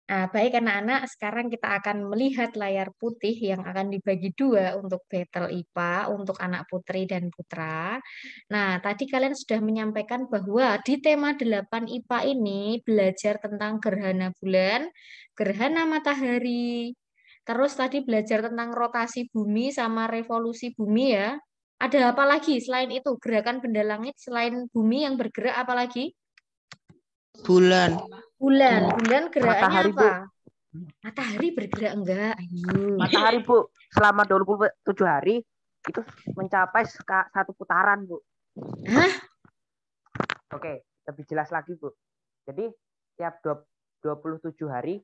Nah, baik anak-anak, sekarang kita akan melihat layar putih yang akan dibagi dua untuk battle IPA, untuk anak putri dan putra. Nah, tadi kalian sudah menyampaikan bahwa di tema 8 IPA ini belajar tentang gerhana bulan, gerhana matahari, terus tadi belajar tentang rotasi bumi sama revolusi bumi ya. Ada apa lagi selain itu? Gerakan benda langit selain bumi yang bergerak apa lagi? Bulan. Bulan. Bulan gerakannya Matahari, apa? Bu. Matahari bergerak enggak? Ayo. Matahari, Bu, selama 27 hari itu mencapai satu putaran, Bu. Hah? Oke, lebih jelas lagi, Bu. Jadi, tiap 27 hari,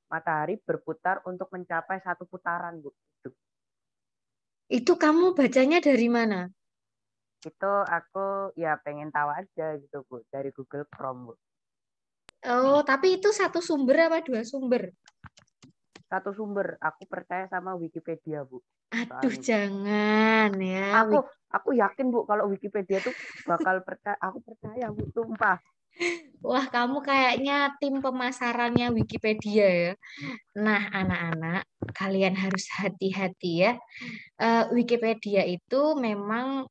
matahari berputar untuk mencapai satu putaran, Bu. Itu kamu bacanya dari mana? Itu aku ya pengen tahu aja gitu, Bu. Dari Google Chrome, Bu. Oh, tapi itu satu sumber apa dua sumber? Satu sumber, aku percaya sama Wikipedia, Bu. Aduh, Soalnya, Bu. jangan ya. Aku yakin, Bu, kalau Wikipedia tuh bakal percaya, aku percaya, Bu, sumpah. Wah, kamu kayaknya tim pemasarannya Wikipedia ya. Nah, anak-anak, kalian harus hati-hati ya. Wikipedia itu memang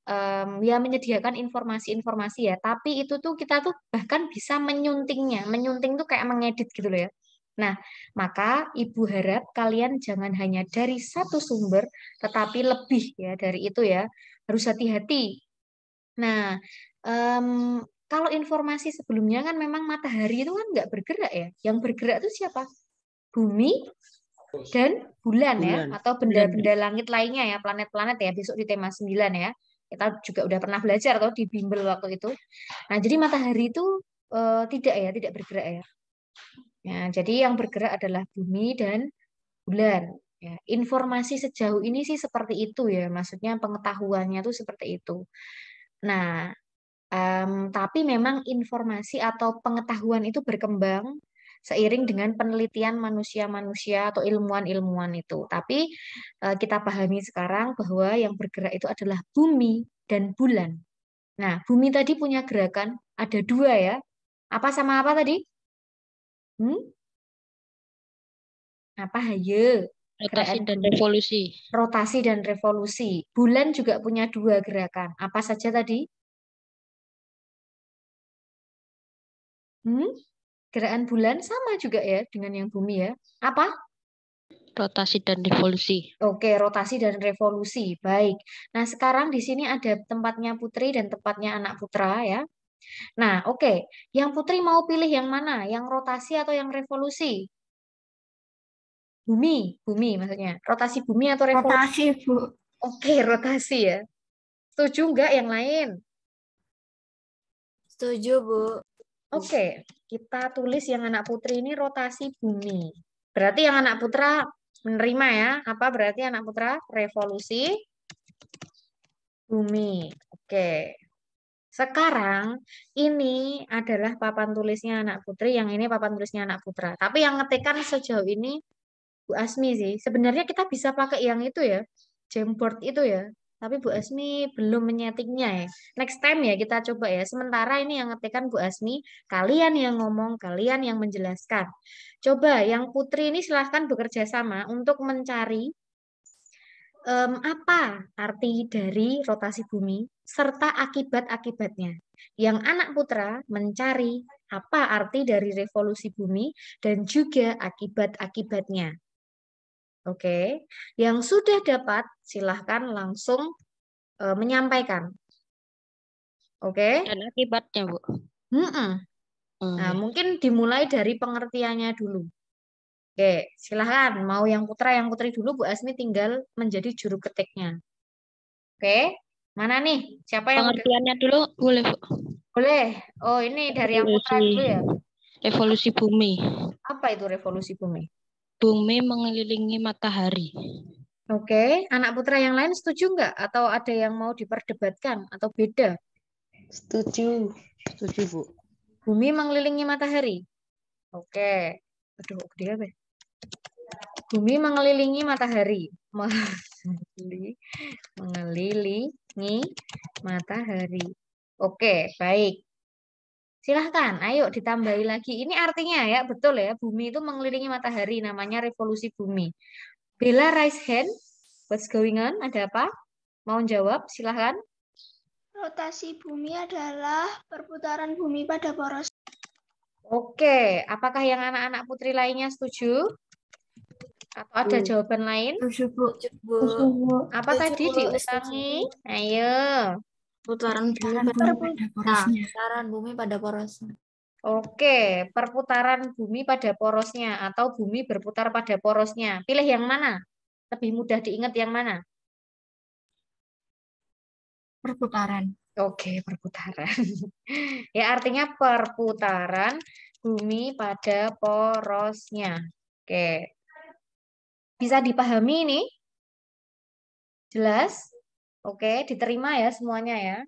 ya menyediakan informasi-informasi ya, tapi itu tuh kita tuh bahkan bisa menyuntingnya. Menyunting tuh kayak mengedit gitu loh ya. Nah, maka Ibu harap kalian jangan hanya dari satu sumber, tetapi lebih ya dari itu ya. Harus hati-hati. Nah, em, kalau informasi sebelumnya kan memang matahari itu kan nggak bergerak ya. Yang bergerak itu siapa? Bumi dan bulan ya, Bulan. atau benda-benda langit lainnya ya, planet-planet ya, besok di tema 9 ya. Kita juga udah pernah belajar atau di bimbel waktu itu. Nah, jadi matahari itu tidak ya, tidak bergerak ya. Ya, jadi yang bergerak adalah bumi dan bulan. Ya, informasi sejauh ini sih seperti itu ya, maksudnya pengetahuannya tuh seperti itu. Nah, tapi memang informasi atau pengetahuan itu berkembang seiring dengan penelitian manusia-manusia atau ilmuwan-ilmuwan itu. Tapi kita pahami sekarang bahwa yang bergerak itu adalah bumi dan bulan. Nah, bumi tadi punya gerakan ada dua ya. Apa sama apa tadi? Hmm? Apa hayo? Rotasi Gerakan dan bumi, revolusi. rotasi dan revolusi. Bulan juga punya dua gerakan. Apa saja tadi? Hmm? Gerakan bulan sama juga ya dengan yang bumi ya. Apa? Rotasi dan revolusi. Oke, rotasi dan revolusi. Baik. Nah, sekarang di sini ada tempatnya putri dan tempatnya anak putra ya. Nah, oke. Yang putri mau pilih yang mana? Yang rotasi atau yang revolusi? Bumi, bumi maksudnya. Rotasi bumi atau revolusi? Rotasi, Bu. Oke, rotasi ya. Setuju nggak yang lain? Setuju, Bu. Oke, kita tulis yang anak putri ini rotasi bumi. Berarti yang anak putra menerima ya. Apa berarti anak putra? Revolusi bumi. Oke. Sekarang ini adalah papan tulisnya anak putri, yang ini papan tulisnya anak putra. Tapi yang ngetikkan sejauh ini Bu Asmi sih. Sebenarnya kita bisa pakai yang itu ya, Jamboard itu ya. Tapi Bu Asmi belum menyetingnya ya. Next time ya kita coba ya. Sementara ini yang ngetikkan Bu Asmi, kalian yang ngomong, kalian yang menjelaskan. Coba yang putri ini silahkan bekerja sama untuk mencari apa arti dari rotasi bumi serta akibat-akibatnya. Yang anak putra mencari apa arti dari revolusi bumi dan juga akibat-akibatnya. Oke, yang sudah dapat silahkan langsung menyampaikan. Oke, Dan akibatnya, Bu. Mm-mm. Nah, Ya. mungkin dimulai dari pengertiannya dulu. Oke, silahkan. Mau yang putra, yang putri dulu, Bu Asmi tinggal menjadi juru ketiknya. Oke, mana nih? Siapa yang udah? Pengertiannya dulu boleh, Bu. Boleh. Oh, ini dari yang putra Revolusi. dulu ya. Revolusi bumi. Apa itu revolusi bumi? Bumi mengelilingi matahari. Oke, anak putra yang lain setuju nggak? Atau ada yang mau diperdebatkan? Atau beda? Setuju. Setuju, Bu. Bumi mengelilingi matahari. Oke. Aduh, dia apa? Bumi mengelilingi matahari. Mengelilingi matahari. Oke, baik. Silahkan, ayo ditambahi lagi. Ini artinya ya, betul ya, bumi itu mengelilingi matahari, namanya revolusi bumi. Bella raise hand. What's going on? Ada apa? Mau jawab? Silahkan. Rotasi bumi adalah perputaran bumi pada poros. Oke, apakah yang anak-anak putri lainnya setuju? Atau ada jawaban lain? Tujuh, Bu. Apa tadi diulangi? Ayo. Putaran bumi pada porosnya. Putaran bumi pada porosnya. Oke, perputaran bumi pada porosnya atau bumi berputar pada porosnya. Pilih yang mana? Lebih mudah diingat yang mana? Perputaran. Oke, perputaran. Ya, artinya perputaran bumi pada porosnya. Oke. Bisa dipahami ini? Jelas? Oke, diterima ya semuanya ya.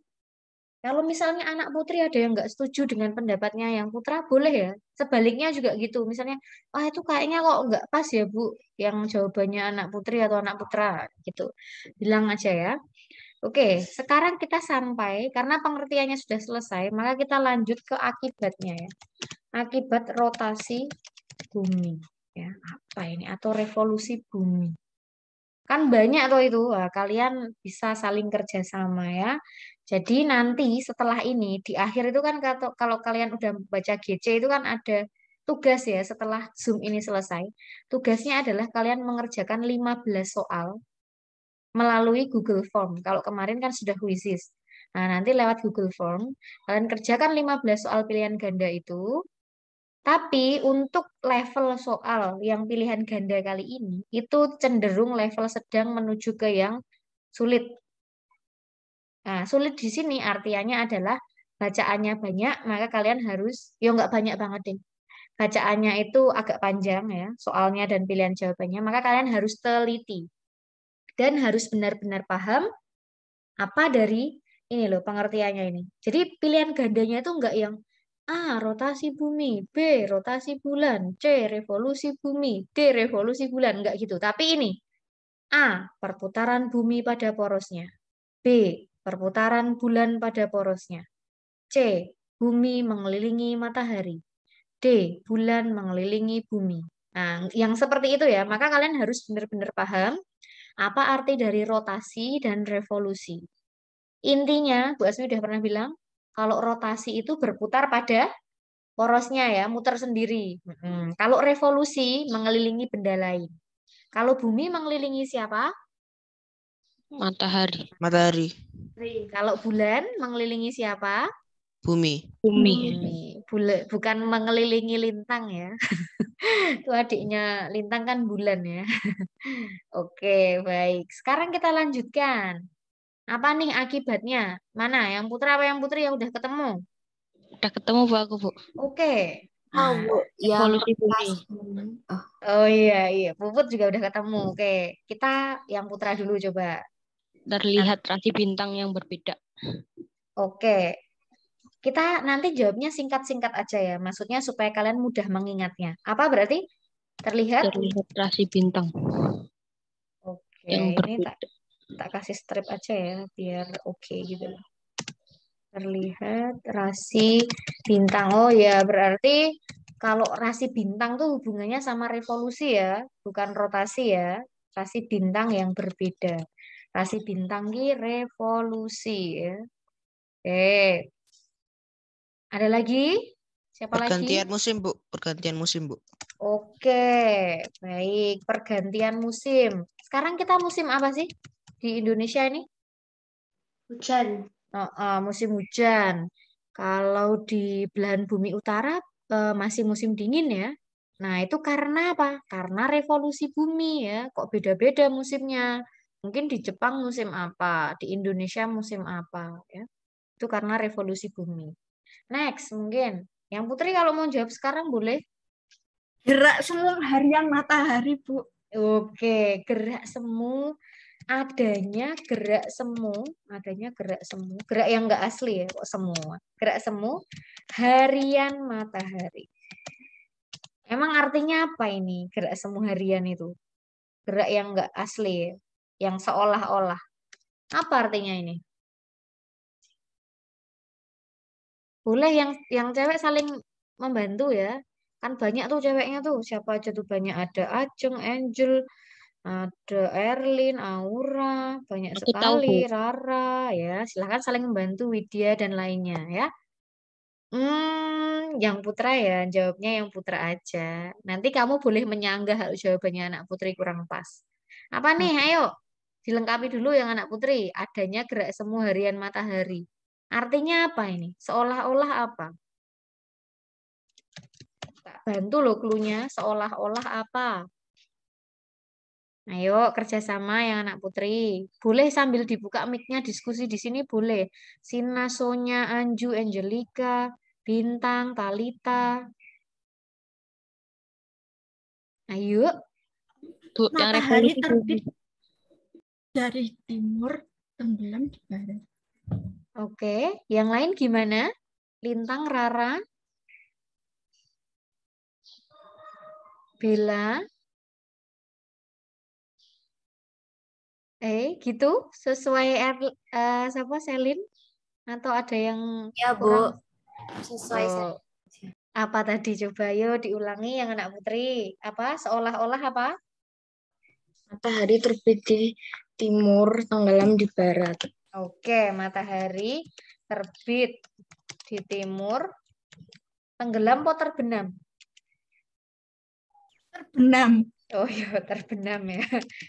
Kalau misalnya anak putri ada yang nggak setuju dengan pendapatnya yang putra, boleh ya. Sebaliknya juga gitu. Misalnya, ah itu kayaknya kok nggak pas ya Bu, yang jawabannya anak putri atau anak putra gitu. Bilang aja ya. Oke, sekarang kita sampai, karena pengertiannya sudah selesai, maka kita lanjut ke akibatnya ya. Akibat rotasi bumi. Ya, apa ini? Atau revolusi bumi. Kan banyak tuh itu. Wah, kalian bisa saling kerjasama ya. Jadi nanti setelah ini di akhir itu kan kalau kalian udah baca GC itu kan ada tugas ya setelah Zoom ini selesai. Tugasnya adalah kalian mengerjakan 15 soal melalui Google Form. Kalau kemarin kan sudah quizzes. Nah, nanti lewat Google Form kalian kerjakan 15 soal pilihan ganda itu. Tapi untuk level soal yang pilihan ganda kali ini, itu cenderung level sedang menuju ke yang sulit. Nah, sulit di sini artinya adalah bacaannya banyak, maka kalian harus, ya nggak banyak banget deh. Bacaannya itu agak panjang ya, soalnya dan pilihan jawabannya, maka kalian harus teliti. Dan harus benar-benar paham apa dari ini loh pengertiannya ini. Jadi pilihan gandanya itu enggak yang A. Rotasi bumi, B. Rotasi bulan, C. Revolusi bumi, D. Revolusi bulan. Enggak gitu. Tapi ini A. Perputaran bumi pada porosnya, B. Perputaran bulan pada porosnya, C. Bumi mengelilingi matahari, D. Bulan mengelilingi bumi. Nah, yang seperti itu ya, maka kalian harus benar-benar paham apa arti dari rotasi dan revolusi. Intinya, Bu Asmi udah pernah bilang, kalau rotasi itu berputar pada porosnya ya, muter sendiri. Kalau revolusi mengelilingi benda lain. Kalau bumi mengelilingi siapa? Matahari. Matahari. Kalau bulan mengelilingi siapa? Bumi. Bumi. Bukan mengelilingi lintang ya. Itu adiknya lintang kan bulan ya. Oke, baik. Sekarang kita lanjutkan. Apa nih akibatnya? Mana? Yang putra apa yang putri yang udah ketemu? Udah ketemu Bu aku, Bu. Oke. Oh, Bu, yang Revolusi bumi. rotasi bumi. Oh, Oh iya. Puput juga udah ketemu. Oke. Kita yang putra dulu coba. Terlihat rasi bintang yang berbeda. Oke. Kita nanti jawabnya singkat-singkat aja ya. Maksudnya supaya kalian mudah mengingatnya. Apa berarti? Terlihat? Terlihat rasi bintang Oke. yang Ini berbeda. tak kasih strip aja ya. Biar oke gitu. Terlihat rasi bintang. Oh ya, berarti kalau rasi bintang tuh hubungannya sama revolusi ya, bukan rotasi ya. Rasi bintang yang berbeda. Rasi bintang ki revolusi ya. Oke. Ada lagi? Siapa Pergantian lagi? musim, Bu. Pergantian musim, Bu. Oke, baik. Pergantian musim. Sekarang kita musim apa sih di Indonesia ini? Hujan. Musim hujan. Kalau di belahan bumi utara masih musim dingin ya. Nah, itu karena apa? Karena revolusi bumi ya. Kok beda-beda musimnya? Mungkin di Jepang musim apa, di Indonesia musim apa ya. Itu karena revolusi bumi. Next, mungkin. Yang Putri kalau mau jawab sekarang boleh. Gerak semu harian matahari, Bu. Oke, gerak semu adanya gerak semu, gerak yang enggak asli ya, kok semua. Gerak semu harian matahari. Emang artinya apa ini gerak semu harian itu? Gerak yang enggak asli ya, yang seolah-olah. Apa artinya ini? Boleh yang cewek saling membantu ya. Kan banyak tuh ceweknya tuh. Siapa aja tuh banyak. Ada Ajeng, Angel, ada Erlin, Aura, banyak Aku tahu, sekali. Bu. Rara ya. Silahkan saling membantu Widya dan lainnya ya. Yang putra ya, jawabnya yang putra aja. Nanti kamu boleh menyanggah kalau jawabannya anak putri kurang pas. Apa nih? Oke. Ayo, dilengkapi dulu yang anak putri. Adanya gerak semu harian matahari. Artinya apa ini? Seolah-olah apa? Tak bantu loh cluenya. Seolah-olah apa? Ayo, kerjasama yang anak putri. Boleh sambil dibuka mic-nya diskusi di sini boleh. Sina, Sonya, Anju, Angelika, Bintang, Talita. Ayo. Bu, yang Matahari revolusi terbit bumi. dari timur, tenggelam di barat. Oke, yang lain gimana? Lintang, Rara, Bella, gitu? Sesuai siapa Selin? Atau ada yang Ya, Bu. kurang? Sesuai Oh, apa tadi? Coba yuk diulangi yang anak putri. Apa? Seolah-olah apa? matahari terbit di timur, tenggelam di barat. Oke, matahari terbit di timur, tenggelam atau terbenam? Terbenam. Oh iya, terbenam ya.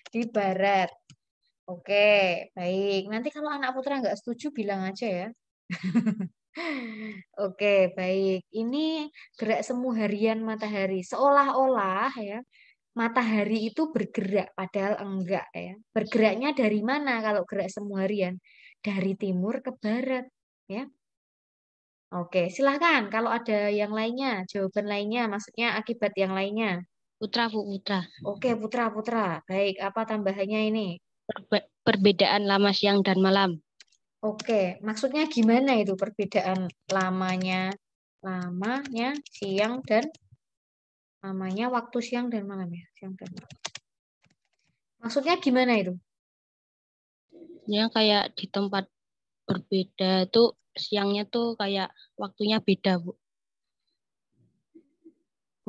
Di barat. Oke, baik. Nanti kalau anak putra nggak setuju bilang aja ya. Oke, baik. Ini gerak semu harian matahari. Seolah-olah ya, matahari itu bergerak, padahal enggak ya. Bergeraknya dari mana kalau gerak semu harian? Dari timur ke barat, ya. Oke, silahkan. Kalau ada yang lainnya, jawaban lainnya, maksudnya akibat yang lainnya. Putra, Bu, putra. Oke, putra-putra. Baik, apa tambahannya ini? Perbedaan lama siang dan malam. Oke, maksudnya gimana itu perbedaan lamanya siang dan lamanya waktu siang dan malam ya, siang dan malam. Maksudnya gimana itu? Ya kayak di tempat berbeda tuh siangnya tuh kayak waktunya beda, Bu.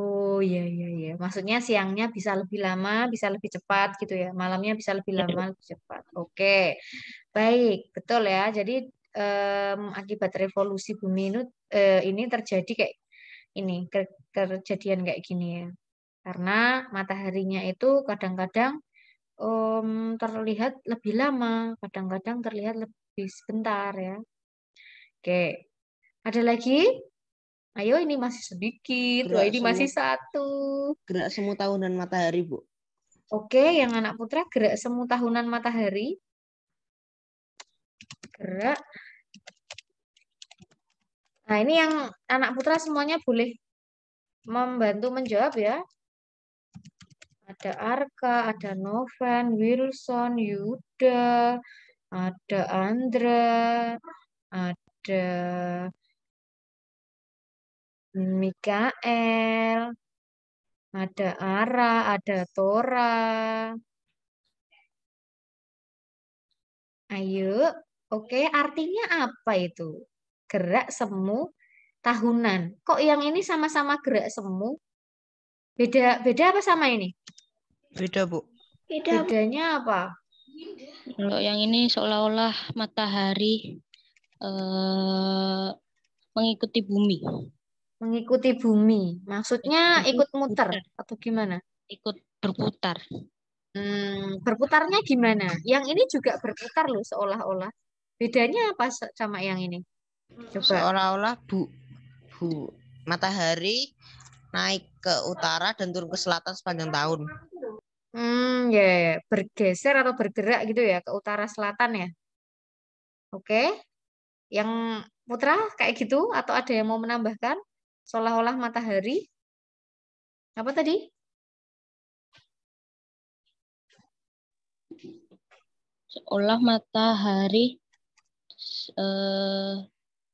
Oh iya iya iya. Maksudnya siangnya bisa lebih lama, bisa lebih cepat gitu ya. Malamnya bisa lebih lama, lebih cepat. Oke. Baik, betul ya. Jadi akibat revolusi bumi ini terjadi kayak ini, kejadian kayak gini ya. Karena mataharinya itu kadang-kadang terlihat lebih lama, kadang-kadang terlihat lebih sebentar ya. Oke. Ada lagi? Ayo, ini masih sedikit. Wah, Gerak ini semu masih satu. gerak semu tahunan matahari, Bu. Oke, yang anak putra gerak semu tahunan matahari. Gerak. Nah, ini yang anak putra semuanya boleh membantu menjawab ya. Ada Arka, ada Noven, Wilson, Yuda, ada Andra, ada Mikael, ada Ara, ada Tora. Ayo, oke, artinya apa itu? Gerak semu tahunan. Kok yang ini sama-sama gerak semu? Beda apa sama ini? Beda, Bu. Beda, Bu. Bedanya apa? Kalau yang ini seolah-olah matahari mengikuti bumi. Mengikuti bumi. Maksudnya ikut muter Berputar. atau gimana? Ikut berputar. Berputarnya gimana? Yang ini juga berputar loh seolah-olah. Bedanya apa sama yang ini? Coba. Seolah-olah Bu matahari naik ke utara dan turun ke selatan sepanjang tahun. Ya, ya. Bergeser atau bergerak gitu ya ke utara selatan ya. Oke. Yang putra kayak gitu atau ada yang mau menambahkan? Seolah-olah matahari. Apa tadi? Seolah matahari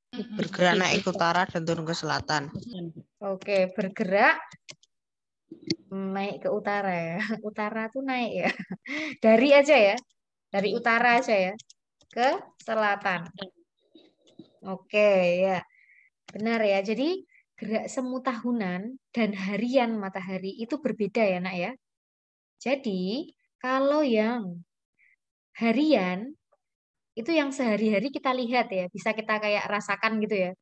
Bergerak naik ke utara dan turun ke selatan. Oke, bergerak naik ke utara ya. Utara tuh naik ya. Dari aja ya. Dari utara aja ya. Ke selatan. Oke, ya. Benar ya. Jadi gerak semu tahunan dan harian matahari itu berbeda ya, Nak ya. Jadi kalau yang harian itu yang sehari-hari kita lihat ya, bisa kita kayak rasakan gitu ya.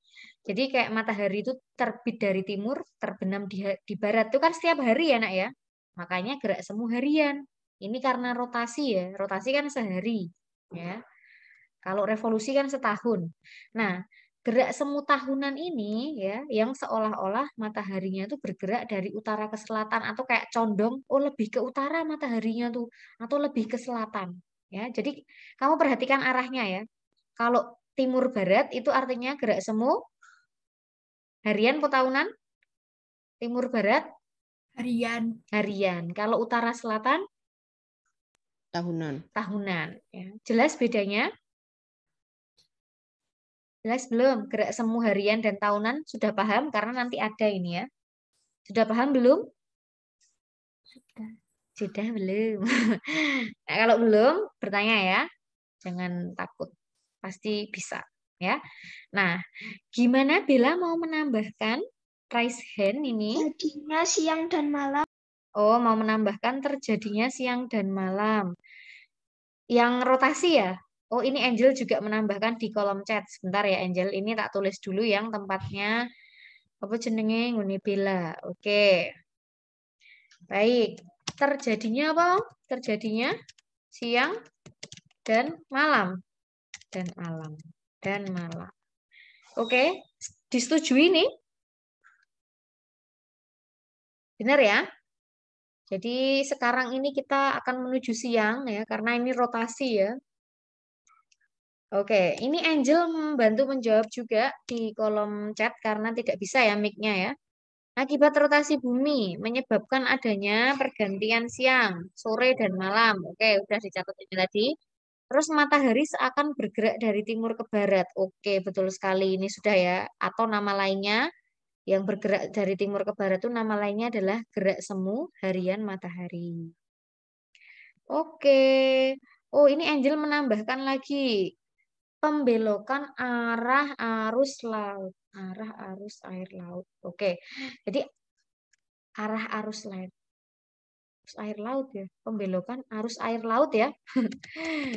Jadi kayak matahari itu terbit dari timur, terbenam di barat itu kan setiap hari ya, Nak ya. Makanya gerak semu harian. Ini karena rotasi ya, rotasi kan sehari ya. Kalau revolusi kan setahun. Nah, gerak semu tahunan ini ya, yang seolah-olah mataharinya itu bergerak dari utara ke selatan atau kayak condong, oh lebih ke utara mataharinya tuh, atau lebih ke selatan. Ya, jadi kamu perhatikan arahnya ya. Kalau timur barat itu artinya gerak semu harian atau tahunan? Timur barat Harian. harian. Kalau utara selatan Tahunan. tahunan. Ya. Jelas bedanya? Jelas belum? Gerak semu harian dan tahunan sudah paham? Karena nanti ada ini ya. Sudah paham belum? Sudah. Sudah belum? Nah, kalau belum, bertanya ya. Jangan takut. Pasti bisa. Ya. Nah, gimana Bella mau menambahkan raise hand ini? Jadinya siang dan malam. Oh, mau menambahkan terjadinya siang dan malam. Yang rotasi ya? Oh, ini Angel juga menambahkan di kolom chat. Sebentar ya Angel, ini tak tulis dulu yang tempatnya apa jenenge nguni Bella. Oke. Baik. Terjadinya apa? Terjadinya siang dan malam. Dan malam. Dan malam. Oke. Disetujui nih? Benar ya? Jadi sekarang ini kita akan menuju siang ya, karena ini rotasi ya. Oke, ini Angel membantu menjawab juga di kolom chat karena tidak bisa ya mic-nya ya. Akibat rotasi bumi menyebabkan adanya pergantian siang, sore, dan malam. Oke, udah dicatat ini tadi. Terus matahari seakan bergerak dari timur ke barat. Oke, betul sekali. Ini sudah ya. Atau nama lainnya yang bergerak dari timur ke barat itu nama lainnya adalah gerak semu harian matahari. Oke. Oh, ini Angel menambahkan lagi pembelokan arah arus laut. Arah arus air laut. Oke. Jadi arah arus laut. Arus air laut ya. Pembelokan arus air laut ya.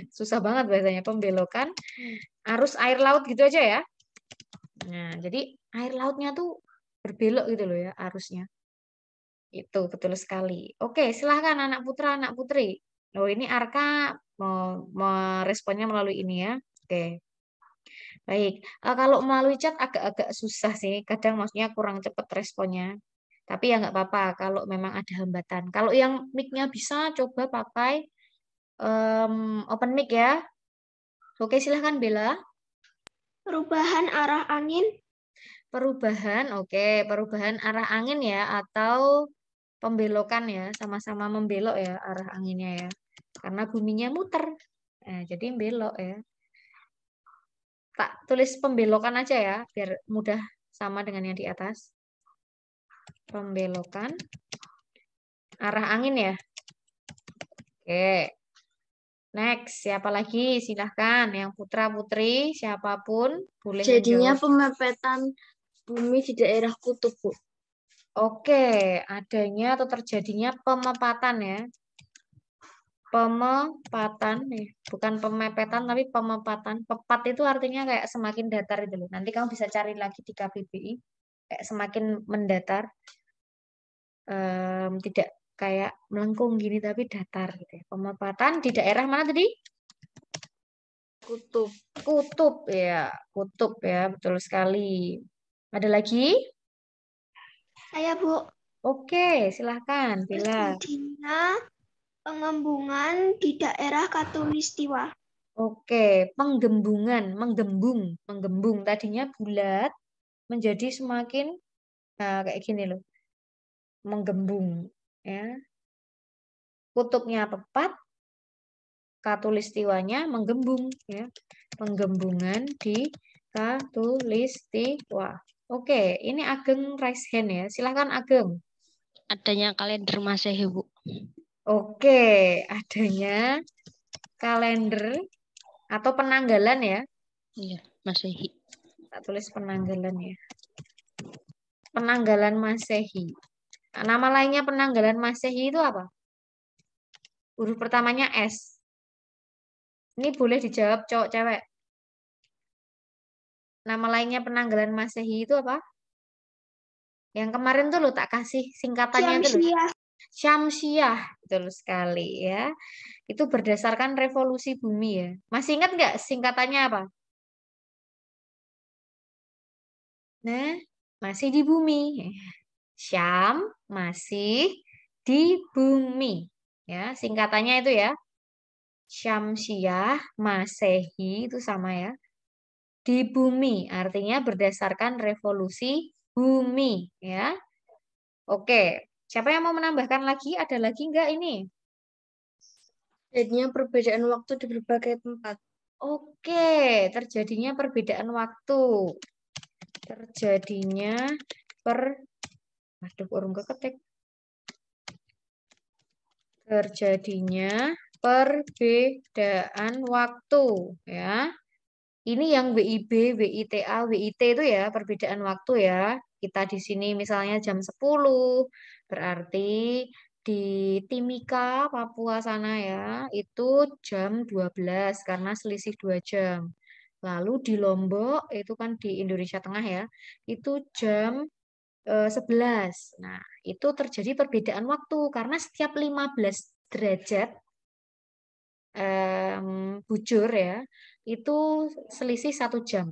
Susah banget bahasanya. Pembelokan arus air laut gitu aja ya. Nah, jadi air lautnya tuh berbelok gitu loh ya arusnya. Itu betul sekali. Oke, silahkan anak putra, anak putri. Oh, ini Arka mau meresponnya melalui ini ya. Oke. Baik, kalau melalui chat agak-agak susah sih. Kadang maksudnya kurang cepat responnya. Tapi ya nggak apa-apa kalau memang ada hambatan. Kalau yang mic-nya bisa, coba pakai open mic ya. Oke, silahkan Bella. Perubahan arah angin. Perubahan, oke. Perubahan arah angin ya. Atau pembelokan ya. Sama-sama membelok ya arah anginnya ya. Karena buminya muter. Nah, jadi belok ya. Tak tulis pembelokan aja ya. Biar mudah sama dengan yang di atas. Pembelokan arah angin ya. Oke. Next, siapa lagi? Silahkan. Yang putra-putri, siapapun boleh Jadinya menjawab. pemepetan bumi di daerah kutub, Bu. Oke, adanya atau terjadinya pemepatan ya. Pemepatan nih, bukan pemepetan tapi pemepatan. Pepat itu artinya kayak semakin datar itu loh. Nanti kamu bisa cari lagi di KBBI. Kayak semakin mendatar. Tidak kayak melengkung gini tapi datar gitu ya. Pemepatan di daerah mana tadi? Kutub. Kutub ya, kutub ya, betul sekali. Ada lagi? Saya, Bu. Oke, silahkan Bella. Terjadinya pengembungan di daerah Katulistiwa. Oke, penggembungan, menggembung. Tadinya bulat menjadi semakin kayak gini loh, menggembung. Ya, kutubnya pepat, katulistiwanya menggembung. Ya, penggembungan di katulistiwa. Oke, ini Ageng raise hand ya. Silahkan Ageng. Adanya kalender Masehi, Bu. Oke, adanya kalender atau penanggalan ya. Iya, Masehi. Tak tulis penanggalan ya. penanggalan Masehi. Nah, nama lainnya penanggalan Masehi itu apa? Huruf pertamanya S. Ini boleh dijawab cowok cewek. Nama lainnya penanggalan Masehi itu apa? Yang kemarin tuh lo tak kasih singkatannya itu loh. Syamsiah. Syamsiah, betul sekali ya. Itu berdasarkan revolusi bumi ya. Masih ingat nggak singkatannya apa? Nah, masih di bumi. Syam masih di bumi. Ya, singkatannya itu ya. Syamsiah, Masehi itu sama ya. Di bumi, artinya berdasarkan revolusi bumi ya. Oke, siapa yang mau menambahkan lagi? Ada lagi nggak ini? Jadinya perbedaan waktu di berbagai tempat. Oke, terjadinya perbedaan waktu. Terjadinya urung keketik. Terjadinya perbedaan waktu ya. Ini yang WIB, WITA, WIT itu ya perbedaan waktu ya. Kita di sini misalnya jam 10, berarti di Timika, Papua sana ya, itu jam 12 karena selisih 2 jam. Lalu di Lombok, itu kan di Indonesia Tengah ya, itu jam 11. Nah, itu terjadi perbedaan waktu karena setiap 15 derajat bujur ya, itu selisih 1 jam.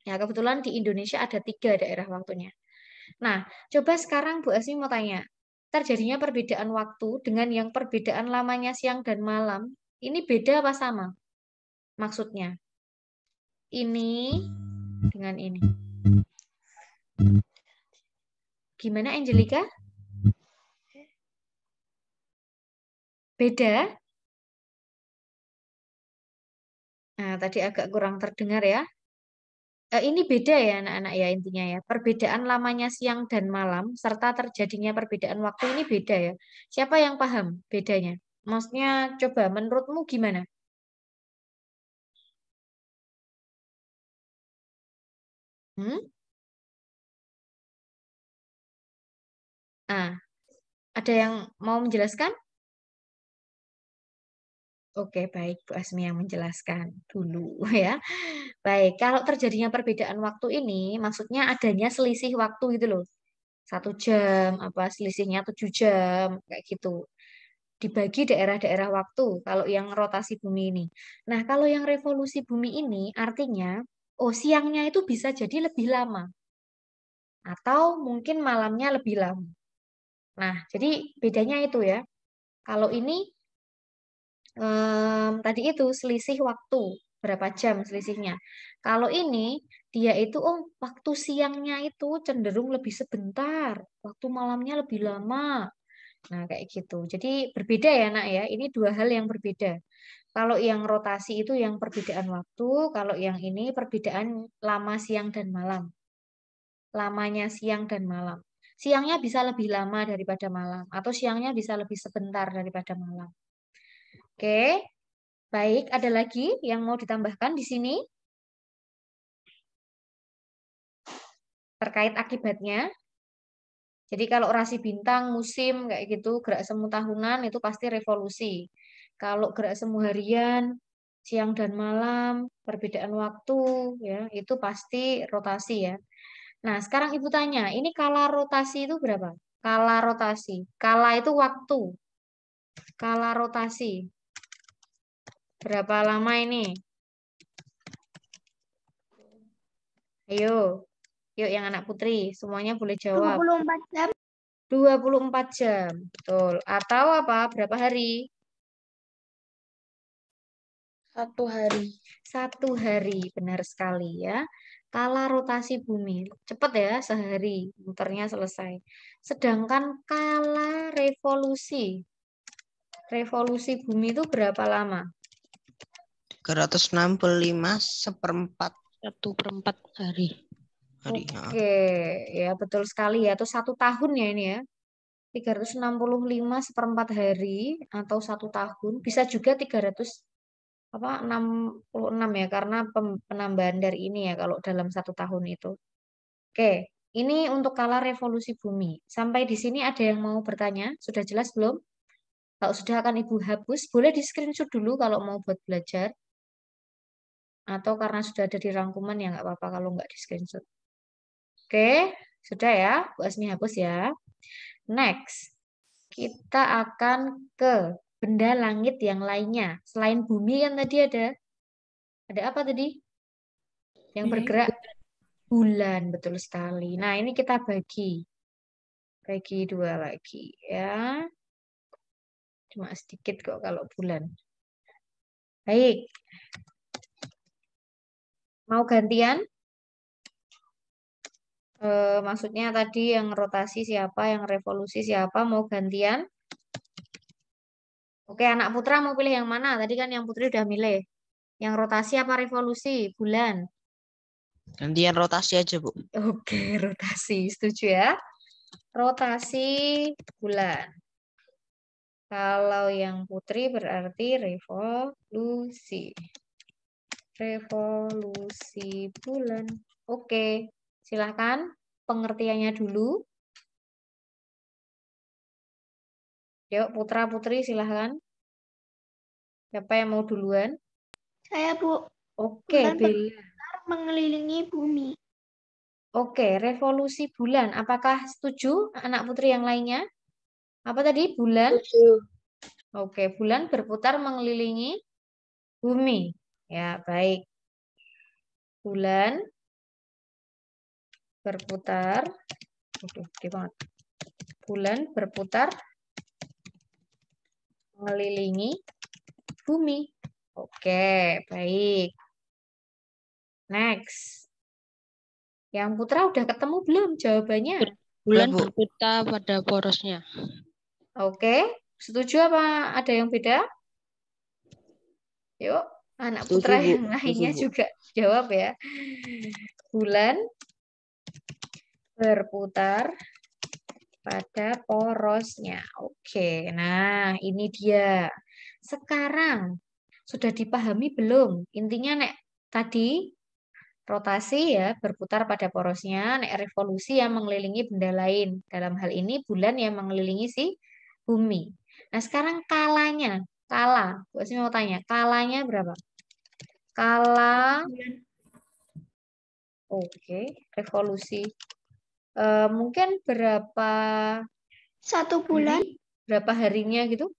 Ya, kebetulan di Indonesia ada 3 daerah waktunya. Nah, coba sekarang Bu Asmi mau tanya, terjadinya perbedaan waktu dengan yang perbedaan lamanya siang dan malam, ini beda apa sama? Maksudnya, ini dengan ini. Gimana Angelica? Beda? Nah, tadi agak kurang terdengar ya. Ini beda ya anak-anak ya intinya ya. Perbedaan lamanya siang dan malam serta terjadinya perbedaan waktu ini beda ya. Siapa yang paham bedanya? Maksudnya coba menurutmu gimana? Nah, ada yang mau menjelaskan? Oke, baik Bu Asmi yang menjelaskan dulu ya. Baik, kalau terjadinya perbedaan waktu ini maksudnya adanya selisih waktu gitu loh. 1 jam, apa selisihnya 7 jam, kayak gitu. Dibagi daerah-daerah waktu kalau yang rotasi bumi ini. Nah, kalau yang revolusi bumi ini artinya, oh siangnya itu bisa jadi lebih lama. Atau mungkin malamnya lebih lama. Nah, jadi bedanya itu ya. Kalau ini tadi itu selisih waktu berapa jam selisihnya. Kalau ini dia itu waktu siangnya itu cenderung lebih sebentar, waktu malamnya lebih lama. Nah, kayak gitu. Jadi berbeda ya, Nak ya. Ini 2 hal yang berbeda. Kalau yang rotasi itu yang perbedaan waktu, kalau yang ini perbedaan lama siang dan malam. Lamanya siang dan malam. Siangnya bisa lebih lama daripada malam atau siangnya bisa lebih sebentar daripada malam. Oke. Baik, ada lagi yang mau ditambahkan di sini? Terkait akibatnya. Jadi kalau rasi bintang, musim, kayak gitu, gerak semu tahunan, itu pasti revolusi. Kalau gerak semu harian, siang dan malam, perbedaan waktu, ya itu pasti rotasi ya. Nah, sekarang Ibu tanya, ini kala rotasi itu berapa? Kala rotasi. Kala itu waktu. Kala rotasi. Berapa lama ini? Ayo. Yuk yang anak putri, semuanya boleh jawab. 24 jam. 24 jam. Betul. Atau apa? Berapa hari? 1 hari. 1 hari. Benar sekali ya. Kala rotasi bumi. Cepat ya, sehari. Muternya selesai. Sedangkan kala revolusi. Revolusi bumi itu berapa lama? 365 seperempat 1/4 hari. Oke, ya betul sekali ya. Itu 1 tahun ya ini ya. 365 seperempat hari atau 1 tahun. Bisa juga 366 ya karena penambahan dari ini ya kalau dalam 1 tahun itu. Oke, Ini untuk kala revolusi bumi. Sampai di sini ada yang mau bertanya? Sudah jelas belum? Kalau sudah akan Ibu hapus, boleh di screenshot dulu kalau mau buat belajar. Atau karena sudah ada di rangkuman ya nggak apa-apa kalau nggak di screenshot. Oke, sudah ya. Bu Asmi hapus ya. Next, kita akan ke benda langit yang lainnya. Selain bumi kan tadi ada apa tadi? Yang bergerak bulan, betul sekali. Nah, ini kita bagi dua lagi ya. Cuma sedikit kok kalau bulan. Baik. Mau gantian? Maksudnya tadi yang rotasi siapa, yang revolusi siapa, mau gantian? Oke, anak putra mau pilih yang mana? Tadi kan yang putri udah milih. Yang rotasi apa revolusi? Bulan. Gantian rotasi aja, Bu. Oke, rotasi. Setuju ya? Rotasi bulan. Kalau yang putri berarti revolusi. Revolusi bulan. Oke, silahkan pengertiannya dulu. Yuk, putra-putri silahkan. Siapa yang mau duluan? Saya, Bu. Oke, Bulan Bella. mengelilingi bumi. Oke, revolusi bulan. Apakah setuju anak putri yang lainnya? Apa tadi? Bulan? Oke, bulan berputar mengelilingi bumi. Ya, baik. Bulan berputar. Gede banget. Bulan berputar mengelilingi bumi. Oke, baik. Next. Yang putra udah ketemu belum jawabannya? Bulan Bu. berputar pada porosnya. Oke, setuju apa ada yang beda? Yuk, anak Setuju, putra Bu. yang Setuju, lainnya Bu. juga jawab ya. Bulan berputar pada porosnya. Oke, nah ini dia. Sekarang sudah dipahami belum? Intinya nek tadi rotasi ya berputar pada porosnya, nek revolusi yang mengelilingi benda lain. Dalam hal ini bulan yang mengelilingi si bumi. Nah, sekarang kalanya. Kala, Bu Asmi mau tanya, kalanya berapa? Kala, oke, revolusi. Mungkin berapa 1 bulan. berapa harinya gitu?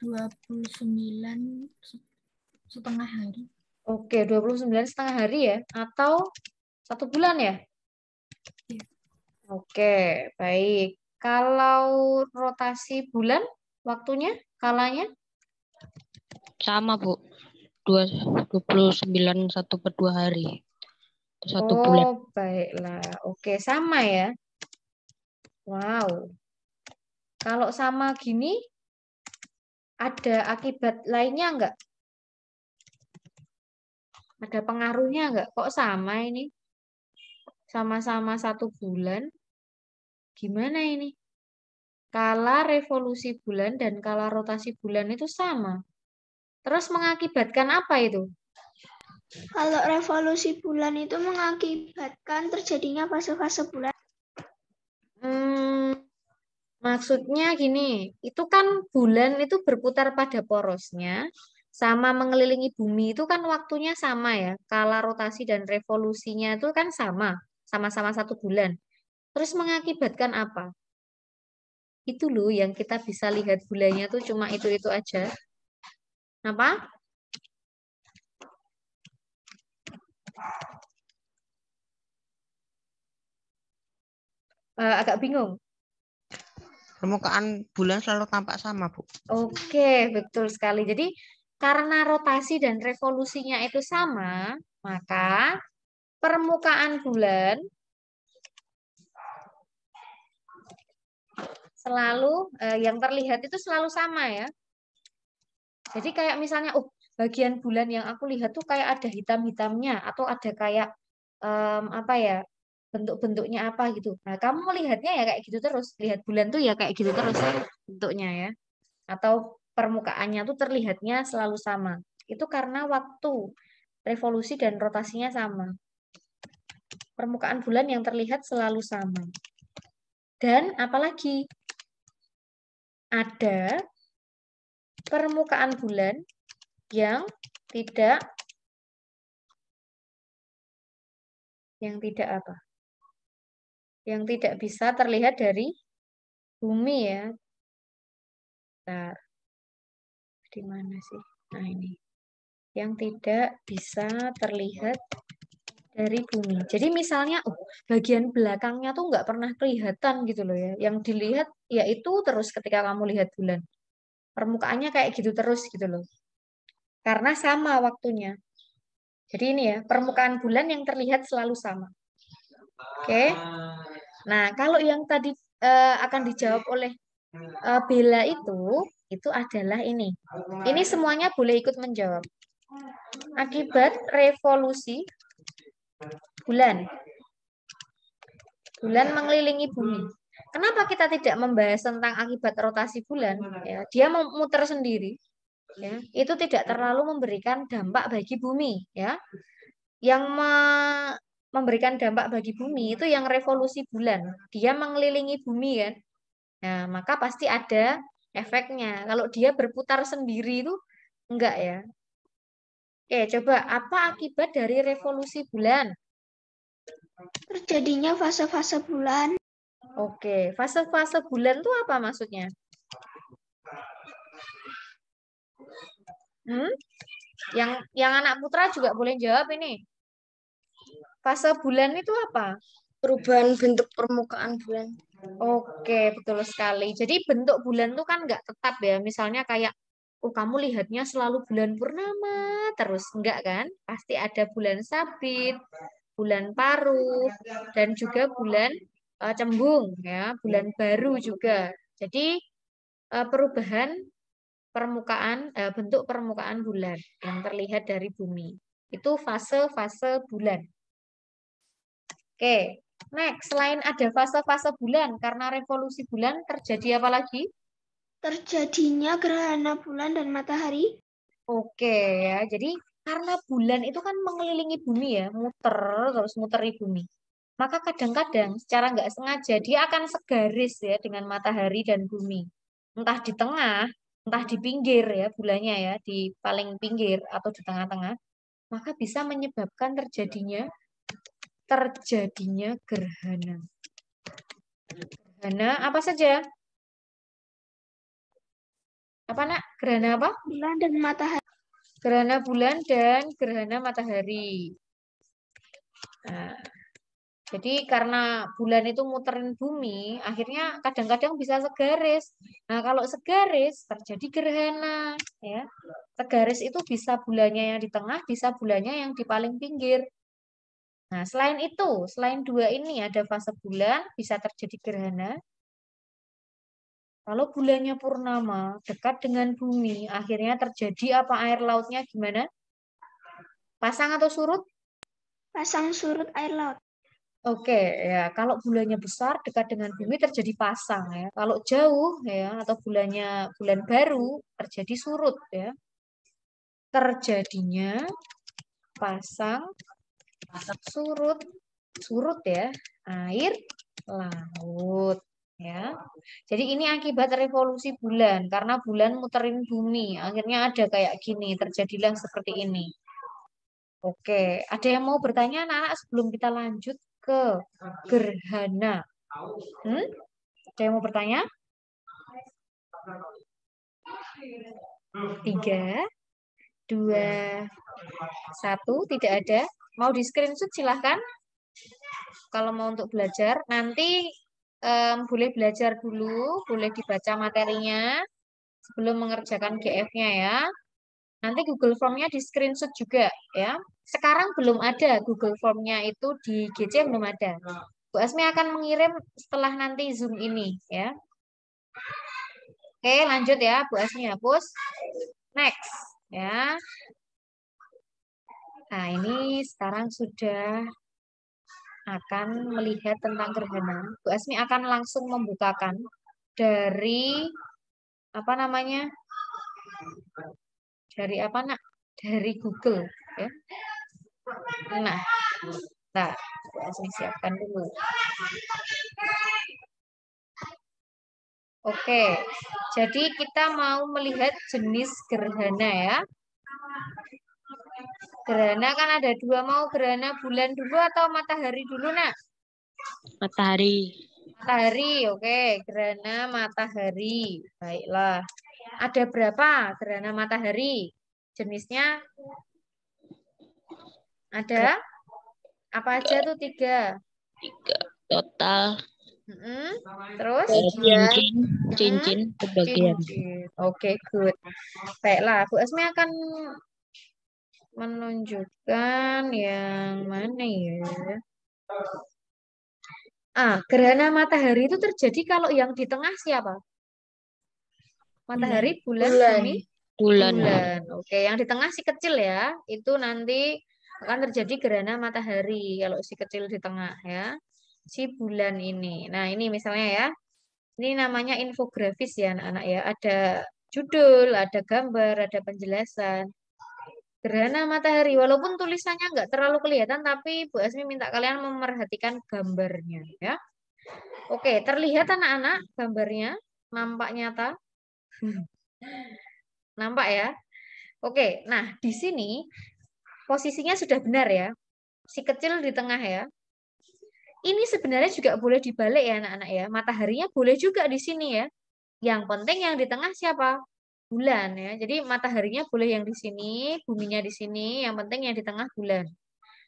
29,5 hari. Oke, 29,5 hari ya? Atau 1 bulan ya? Iya. Oke, baik. Kalau rotasi bulan, waktunya, kalanya? Sama, Bu. 29 1/2 hari. 1 bulan. Oh, baiklah. Oke, sama ya. Wow. Kalau sama gini, ada akibat lainnya enggak? Ada pengaruhnya enggak? Kok sama ini? Sama-sama 1 bulan. Gimana ini? Kala revolusi bulan dan kala rotasi bulan itu sama. Terus mengakibatkan apa itu? Kalau revolusi bulan itu mengakibatkan terjadinya fase-fase bulan. Maksudnya gini, itu kan bulan itu berputar pada porosnya, sama mengelilingi bumi itu kan waktunya sama ya. Kala rotasi dan revolusinya itu kan sama, sama-sama 1 bulan. Terus mengakibatkan apa? Itu loh yang kita bisa lihat bulannya tuh cuma itu aja. Apa? Agak bingung. Permukaan bulan selalu tampak sama, Bu. Oke, betul sekali. Jadi karena rotasi dan revolusinya itu sama, maka permukaan bulan selalu yang terlihat itu selalu sama ya. Jadi kayak misalnya, bagian bulan yang aku lihat tuh kayak ada hitam-hitamnya atau ada kayak apa ya, bentuk-bentuknya apa gitu. Nah, kamu melihatnya ya kayak gitu terus. Lihat bulan tuh ya kayak gitu terus bentuknya ya. Atau permukaannya tuh terlihatnya selalu sama. Itu karena waktu revolusi dan rotasinya sama. Permukaan bulan yang terlihat selalu sama. Dan apalagi? Ada permukaan bulan yang tidak apa? Yang tidak bisa terlihat dari bumi ya. Bentar. Di mana sih? Nah, ini. Yang tidak bisa terlihat dari bumi. Jadi misalnya, bagian belakangnya tuh nggak pernah kelihatan gitu loh ya. Yang dilihat ya itu terus ketika kamu lihat bulan. Permukaannya kayak gitu terus gitu loh. Karena sama waktunya. Jadi ini ya, permukaan bulan yang terlihat selalu sama. Oke. Nah, kalau yang tadi akan dijawab oleh Bella itu adalah ini. Ini semuanya boleh ikut menjawab. Akibat revolusi bulan. Bulan mengelilingi bumi. Kenapa kita tidak membahas tentang akibat rotasi bulan? Ya, dia memutar sendiri. Ya, itu tidak terlalu memberikan dampak bagi bumi. Ya, yang memberikan dampak bagi bumi itu yang revolusi bulan. Dia mengelilingi bumi kan. Nah, maka pasti ada efeknya. Kalau dia berputar sendiri itu enggak ya. Oke, coba apa akibat dari revolusi bulan? Terjadinya fase-fase bulan. Oke, fase-fase bulan itu apa maksudnya? Yang anak putra juga boleh jawab ini. Fase bulan itu apa? Perubahan bentuk permukaan bulan. Oke, betul sekali. Jadi bentuk bulan itu kan nggak tetap ya. Misalnya kayak, kamu lihatnya selalu bulan purnama terus. Enggak kan? Pasti ada bulan sabit, bulan paruh, dan juga bulan cembung ya, bulan baru juga. Jadi perubahan bentuk permukaan bulan yang terlihat dari bumi. Itu fase-fase bulan. Oke, next. Selain ada fase-fase bulan, karena revolusi bulan terjadi apa lagi? Terjadinya gerhana bulan dan matahari. Oke ya, jadi karena bulan itu kan mengelilingi bumi ya, terus muteri bumi. Maka kadang-kadang secara nggak sengaja dia akan segaris ya dengan matahari dan bumi. Entah di tengah, entah di pinggir ya bulannya ya, di paling pinggir atau di tengah-tengah. Maka bisa menyebabkan terjadinya gerhana. Gerhana apa saja? Apa nak? Gerhana apa? Bulan dan matahari. Gerhana bulan dan gerhana matahari. Nah, jadi karena bulan itu muterin bumi, akhirnya kadang-kadang bisa segaris. Nah, kalau segaris terjadi gerhana, ya. Segaris itu bisa bulannya yang di tengah, bisa bulannya yang di paling pinggir. Nah, selain itu, selain dua ini ada fase bulan, bisa terjadi gerhana. Kalau bulannya purnama, dekat dengan bumi, akhirnya terjadi apa air lautnya gimana? Pasang atau surut? Pasang surut air laut. Oke, ya kalau bulannya besar dekat dengan bumi terjadi pasang ya. Kalau jauh ya atau bulan baru terjadi surut ya. Terjadinya pasang surut ya, air laut ya. Jadi ini akibat revolusi bulan karena bulan muterin bumi, akhirnya ada kayak gini, terjadilah seperti ini. Oke, ada yang mau bertanya anak-anak sebelum kita lanjut ke gerhana? Ada yang mau bertanya? 3, 2, 1, tidak ada. Mau di screenshot silahkan. Kalau mau untuk belajar, nanti boleh belajar dulu, boleh dibaca materinya sebelum mengerjakan GF-nya ya. Nanti Google Form-nya di screenshot juga ya. Sekarang belum ada Google Form-nya itu di GC belum ada. Bu Asmi akan mengirim setelah nanti Zoom ini ya. Oke, lanjut ya, Bu Asmi hapus. Next ya. Nah, ini sekarang sudah akan melihat tentang gerhana. Bu Asmi akan langsung membukakan dari apa namanya? Dari apa nak? Dari Google ya. Nah, Bu Asmi siapkan dulu. Oke, jadi kita mau melihat jenis gerhana ya. Gerhana kan ada dua, mau gerhana bulan dulu atau matahari dulu, Nak? Matahari. Matahari, oke. Gerhana matahari. Baiklah. Ada berapa gerhana matahari? Jenisnya ada? Apa aja tuh 3? 3 total. Terus? Cincin sebagian. Cincin. Oke, good. Baiklah, Bu Asmi akan menunjukkan yang mana ya? Gerhana matahari itu terjadi kalau yang di tengah siapa? Matahari, bulan, bumi? Bulan. Oke, yang di tengah si kecil ya. Itu nanti akan terjadi gerhana matahari kalau si kecil di tengah ya. Si bulan ini. Nah, ini misalnya ya. Ini namanya infografis ya anak-anak ya. Ada judul, ada gambar, ada penjelasan. Gerhana matahari, walaupun tulisannya nggak terlalu kelihatan, tapi Bu Asmi minta kalian memerhatikan gambarnya ya. Oke, terlihat anak-anak gambarnya? Nampak nyata? Nampak ya? Oke, nah di sini posisinya sudah benar ya. Si kecil di tengah ya. Ini sebenarnya juga boleh dibalik ya anak-anak ya. Mataharinya boleh juga di sini ya. Yang penting yang di tengah siapa? Bulan ya. Jadi mataharinya boleh yang di sini, buminya di sini, yang penting yang di tengah bulan.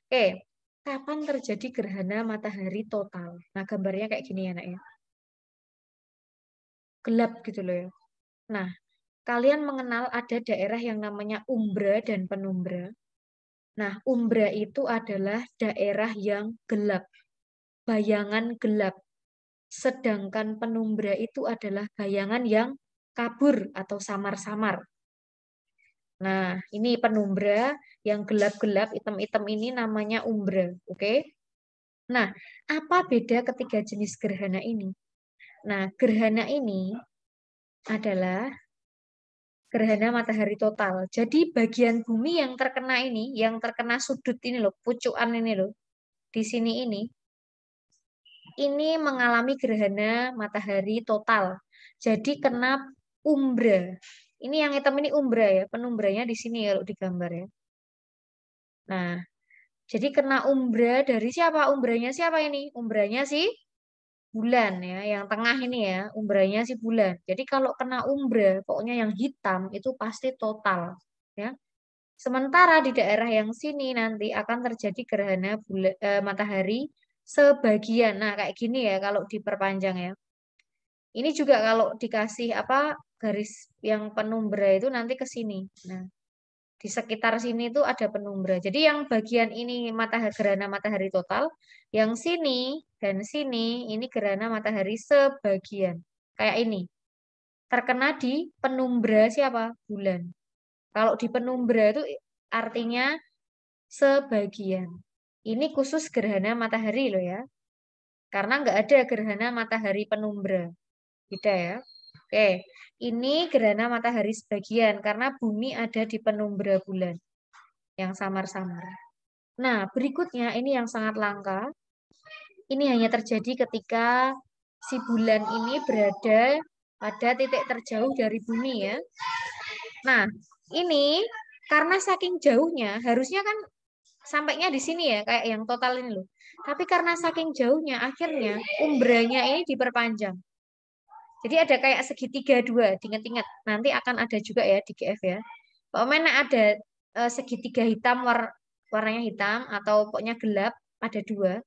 Oke, kapan terjadi gerhana matahari total? Nah, gambarnya kayak gini ya, Nak ya. Gelap gitu loh ya. Nah, kalian mengenal ada daerah yang namanya umbra dan penumbra. Nah, umbra itu adalah daerah yang gelap, bayangan gelap. Sedangkan penumbra itu adalah bayangan yang kabur atau samar-samar. Nah, ini penumbra yang gelap-gelap, hitam-hitam ini namanya umbra. Oke? Nah, apa beda ketiga jenis gerhana ini? Nah, gerhana ini adalah gerhana matahari total. Jadi bagian bumi yang terkena ini, yang terkena sudut ini loh, pucukan ini loh, di sini ini mengalami gerhana matahari total. Jadi kena umbra. Ini yang hitam ini umbra ya, penumbranya di sini kalau digambar ya. Nah, jadi kena umbra dari siapa? Umbranya siapa ini? Umbranya si bulan ya, yang tengah ini ya, umbranya si bulan. Jadi kalau kena umbra, pokoknya yang hitam itu pasti total ya. Sementara di daerah yang sini nanti akan terjadi gerhana matahari sebagian. Nah, kayak gini ya kalau diperpanjang ya. Ini juga kalau dikasih apa garis yang penumbra itu nanti ke sini. Nah, di sekitar sini itu ada penumbra. Jadi yang bagian ini gerhana matahari total, yang sini dan sini ini gerhana matahari sebagian. Kayak ini. Terkena di penumbra siapa? Bulan. Kalau di penumbra itu artinya sebagian. Ini khusus gerhana matahari loh ya. Karena nggak ada gerhana matahari penumbra. Beda ya. Oke, ini gerhana matahari sebagian karena bumi ada di penumbra bulan yang samar-samar. Nah, berikutnya ini yang sangat langka. Ini hanya terjadi ketika si bulan ini berada pada titik terjauh dari bumi ya. Nah, ini karena saking jauhnya, harusnya kan sampainya di sini ya, kayak yang total ini loh. Tapi karena saking jauhnya, akhirnya umbranya ini diperpanjang. Jadi ada kayak segitiga dua, diingat-ingat. Nanti akan ada juga ya di GF ya. Pokoknya ada segitiga hitam, warnanya hitam, atau pokoknya gelap, ada dua.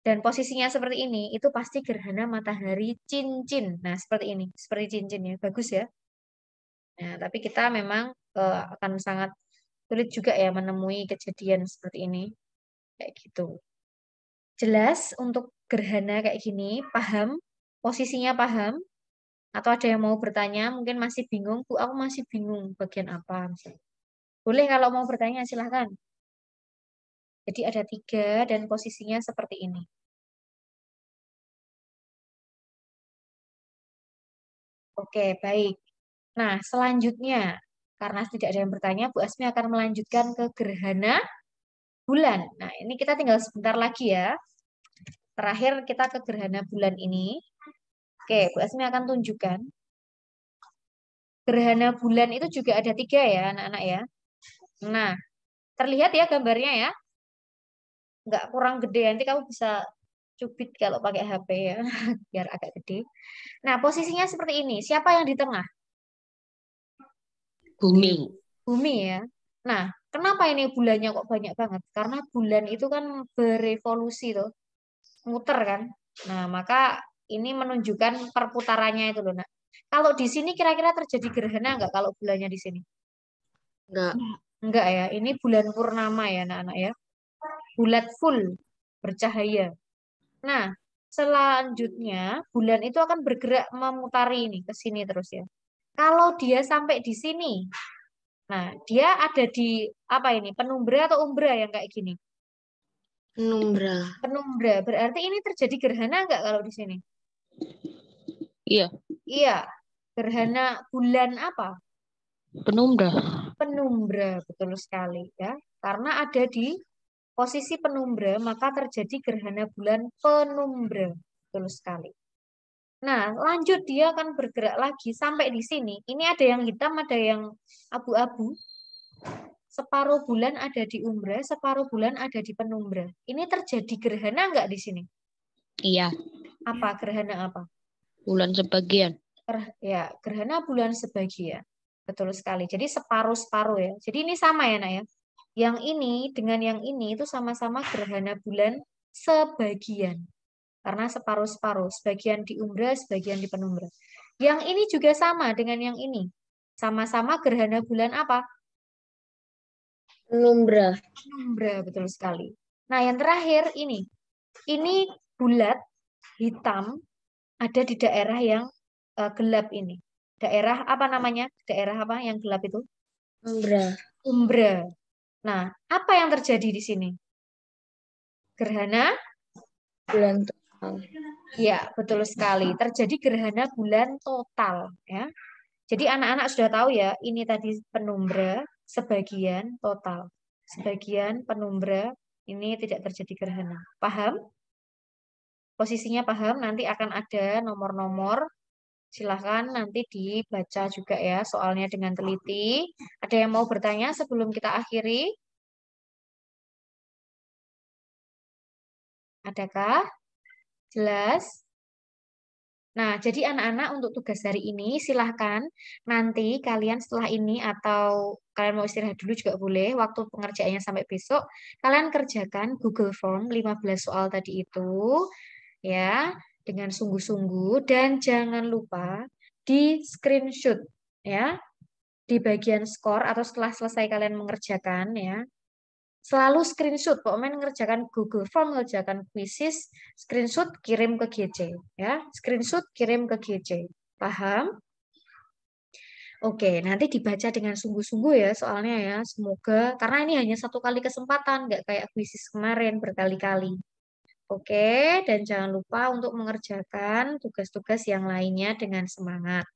Dan posisinya seperti ini, itu pasti gerhana matahari cincin. Nah, seperti ini, seperti cincin ya. Bagus ya. Nah, tapi kita memang akan sangat sulit juga ya menemui kejadian seperti ini. Kayak gitu. Jelas untuk gerhana kayak gini, paham? Posisinya paham? Atau ada yang mau bertanya, mungkin masih bingung, Bu, aku masih bingung bagian apa. Misalnya. Boleh kalau mau bertanya, silahkan. Jadi ada 3 dan posisinya seperti ini. Oke, baik. Nah, selanjutnya, karena tidak ada yang bertanya, Bu Asmi akan melanjutkan ke gerhana bulan. Nah, ini kita tinggal sebentar lagi ya. Terakhir kita ke gerhana bulan ini. Oke, Bu Asmi akan tunjukkan. Gerhana bulan itu juga ada 3 ya, anak-anak ya. Nah, terlihat ya gambarnya ya. Nggak kurang gede, nanti kamu bisa cubit kalau pakai HP ya, biar agak gede. Nah, posisinya seperti ini. Siapa yang di tengah? Bumi. Bumi ya. Nah, kenapa ini bulannya kok banyak banget? Karena bulan itu kan berevolusi tuh, muter kan. Nah, maka ini menunjukkan perputarannya itu loh, Nak. Kalau di sini kira-kira terjadi gerhana nggak kalau bulannya di sini? Enggak. Enggak ya, ini bulan purnama ya anak-anak ya. Bulat full, bercahaya. Nah, selanjutnya bulan itu akan bergerak memutari ini ke sini terus ya. Kalau dia sampai di sini, nah dia ada di apa ini? Penumbra atau umbra yang kayak gini? Penumbra. Penumbra. Berarti ini terjadi gerhana enggak kalau di sini? Iya, Iya. Gerhana bulan apa? penumbra. Penumbra, betul sekali ya. Karena ada di posisi penumbra, maka terjadi gerhana bulan penumbra. Betul sekali. Nah, lanjut dia akan bergerak lagi sampai di sini. Ini ada yang hitam, ada yang abu-abu. Separuh bulan ada di umbra, separuh bulan ada di penumbra. Ini terjadi gerhana enggak di sini? Iya, Apa gerhana apa? bulan sebagian. Ya, gerhana bulan sebagian. Betul sekali. Jadi separuh-separuh ya. Jadi ini sama ya, Nak ya. Yang ini dengan yang ini itu sama-sama gerhana bulan sebagian. Karena separuh-separuh. Sebagian di umbra, sebagian di penumbra. Yang ini juga sama dengan yang ini. Sama-sama gerhana bulan apa? Penumbra. Penumbra, betul sekali. Nah, yang terakhir ini. Ini bulat, hitam, ada di daerah yang gelap ini. Daerah apa namanya? Daerah apa yang gelap itu? Penumbra. Umbra. Nah, apa yang terjadi di sini? Gerhana? Bulan total. Ya, betul sekali. Terjadi gerhana bulan total. Ya. Jadi anak-anak sudah tahu ya, ini tadi penumbra, sebagian total. Sebagian penumbra, ini tidak terjadi gerhana. Paham? Posisinya paham? Nanti akan ada nomor-nomor. Silahkan nanti dibaca juga ya soalnya dengan teliti. Ada yang mau bertanya sebelum kita akhiri? Adakah? Jelas? Nah, jadi anak-anak untuk tugas hari ini silahkan nanti kalian setelah ini atau kalian mau istirahat dulu juga boleh, waktu pengerjaannya sampai besok, kalian kerjakan Google Form 15 soal tadi itu ya dengan sungguh-sungguh dan jangan lupa di screenshot ya di bagian skor atau setelah selesai kalian mengerjakan ya. Selalu screenshot, pokoknya mengerjakan Google Form, mengerjakan quizzes, screenshot kirim ke GC ya. Screenshot kirim ke GC. Paham? Oke, nanti dibaca dengan sungguh-sungguh ya soalnya ya. Semoga karena ini hanya satu kali kesempatan, nggak kayak quizzes kemarin berkali-kali. Oke, dan jangan lupa untuk mengerjakan tugas-tugas yang lainnya dengan semangat.